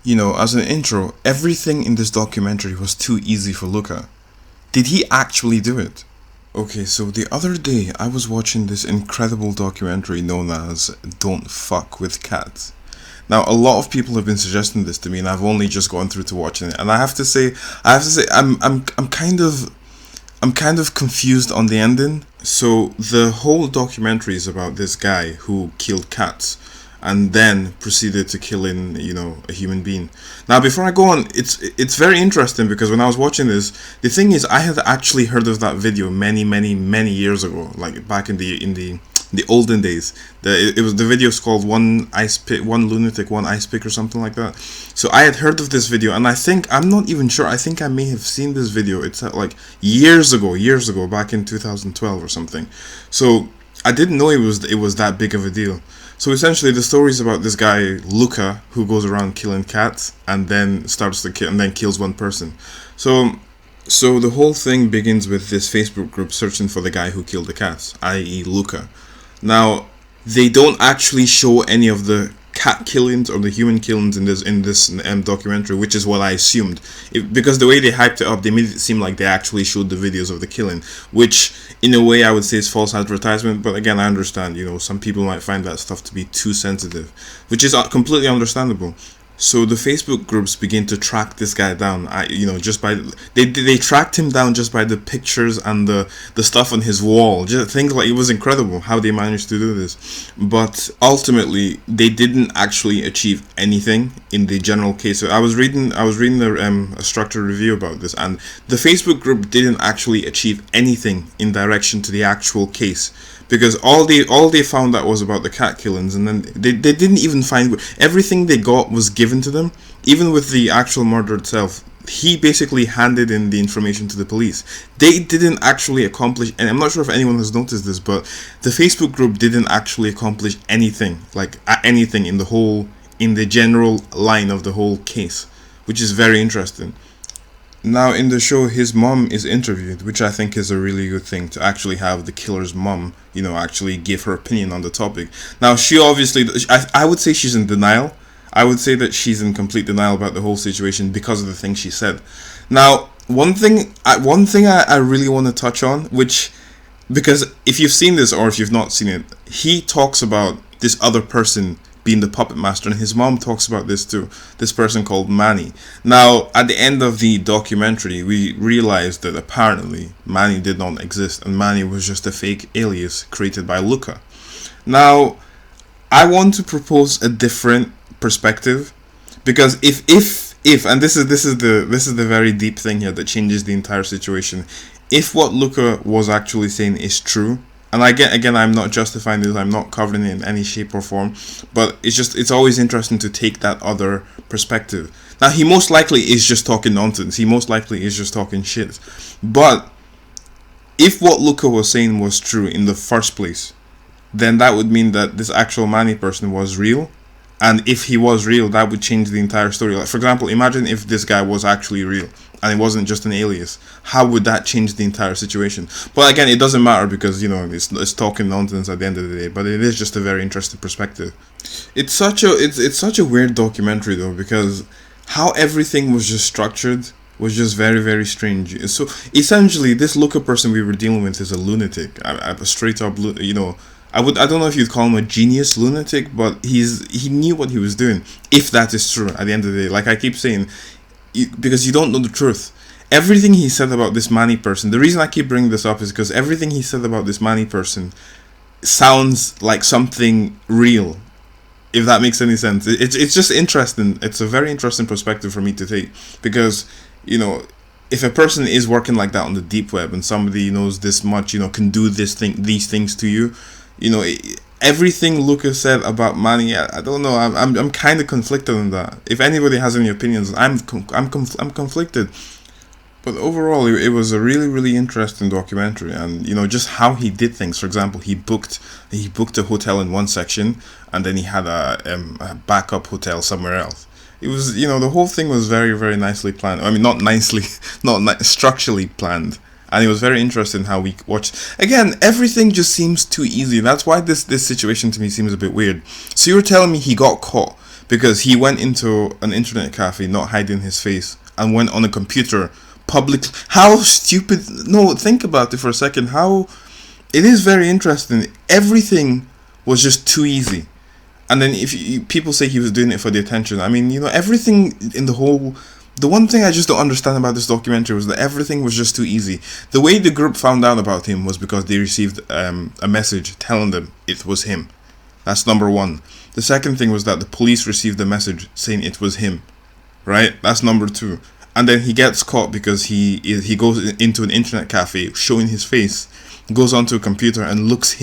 As an intro, everything in this documentary was too easy for Luka. Did he actually do it? Okay, so the other day I was watching this incredible documentary known as Don't Fuck with Cats. Now, a lot of people have been suggesting this to me, and I've only just gone through to watching it. And I have to say, I'm kind of confused on the ending. So the whole documentary is about this guy who killed cats and then proceeded to killing, a human being. Now, before I go on, it's very interesting because when I was watching this, the thing is, I had actually heard of that video many, many, many years ago, like back in the olden days. The video's called one lunatic, one ice pick or something like that. So I had heard of this video, and I'm not even sure. I think I may have seen this video. It's like years ago, back in 2012 or something. So I didn't know it was that big of a deal. So essentially, the story is about this guy Luka who goes around killing cats and then starts to kill and then kills one person. So the whole thing begins with this Facebook group searching for the guy who killed the cats, i.e. Luka. Now, they don't actually show any of the cat killings or the human killings in this documentary, which is what I assumed. Because the way they hyped it up, they made it seem like they actually showed the videos of the killing, which in a way I would say is false advertisement. But again, I understand, some people might find that stuff to be too sensitive, which is completely understandable. So the Facebook groups begin to track this guy down. Just by they tracked him down just by the pictures and the stuff on his wall. Just things like, it was incredible how they managed to do this. But ultimately, they didn't actually achieve anything in the general case. So I was reading a structured review about this, and the Facebook group didn't actually achieve anything in direction to the actual case. Because all they found out was about the cat killings, and then they didn't even find everything they got was given to them. Even with the actual murder itself, he basically handed in the information to the police. They didn't actually accomplish, and I'm not sure if anyone has noticed this, but the Facebook group didn't actually accomplish anything, anything in the general line of the whole case, which is very interesting. Now, in the show, his mom is interviewed, which I think is a really good thing, to actually have the killer's mom, actually give her opinion on the topic. Now, she obviously, I would say she's in denial. I would say that she's in complete denial about the whole situation because of the things she said. Now, one thing I really want to touch on, because if you've seen this or if you've not seen it, he talks about this other person being the puppet master, and his mom talks about this too, this person called Manny. Now, at the end of the documentary, we realized that apparently Manny did not exist, and Manny was just a fake alias created by Luka. Now, I want to propose a different perspective, because if and this is the very deep thing here that changes the entire situation. If what Luka was actually saying is true, and again, I'm not justifying this, I'm not covering it in any shape or form, but it's always interesting to take that other perspective. Now, he most likely is just talking nonsense. He most likely is just talking shit. But if what Luka was saying was true in the first place, then that would mean that this actual Manny person was real. And if he was real, that would change the entire story. Like, for example, imagine if this guy was actually real and it wasn't just an alias. How would that change the entire situation? But again, it doesn't matter because, it's talking nonsense at the end of the day. But it is just a very interesting perspective. It's such a weird documentary though, because how everything was just structured was just very, very strange. So essentially, this Luka person we were dealing with is a lunatic, a straight up, I don't know if you'd call him a genius lunatic, but he knew what he was doing, if that is true at the end of the day. Like I keep saying, because you don't know the truth. Everything he said about this Manny person, the reason I keep bringing this up is because everything he said about this Manny person sounds like something real, if that makes any sense. It's just interesting. It's a very interesting perspective for me to take, because, if a person is working like that on the deep web and somebody knows this much, can do these things to you, everything Lucas said about Manny, I don't know. I'm kind of conflicted on that. If anybody has any opinions, I'm conflicted. But overall, it was a really, really interesting documentary, and just how he did things. For example, he booked a hotel in one section, and then he had a backup hotel somewhere else. It was, the whole thing was very, very nicely planned. I mean, not nicely, structurally planned. And it was very interesting how we watched. Again, everything just seems too easy. That's why this situation to me seems a bit weird. So you're telling me he got caught because he went into an internet cafe, not hiding his face, and went on a computer public. How stupid. No, think about it for a second. How it is very interesting. Everything was just too easy. And then people say he was doing it for the attention. I mean, everything in the whole. The one thing I just don't understand about this documentary was that everything was just too easy. The way the group found out about him was because they received a message telling them it was him. That's number one. The second thing was that the police received a message saying it was him. Right? That's number two. And then he gets caught because he goes into an internet cafe showing his face, goes onto a computer and looks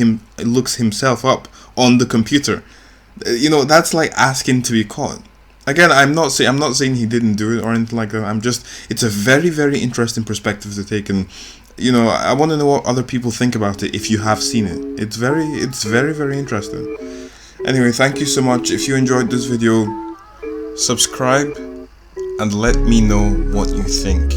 himself up on the computer. That's like asking to be caught. Again, I'm not saying he didn't do it or anything like that. It's a very, very interesting perspective to take, and I want to know what other people think about it if you have seen it. It's very, very interesting. Anyway, thank you so much. If you enjoyed this video, subscribe and let me know what you think.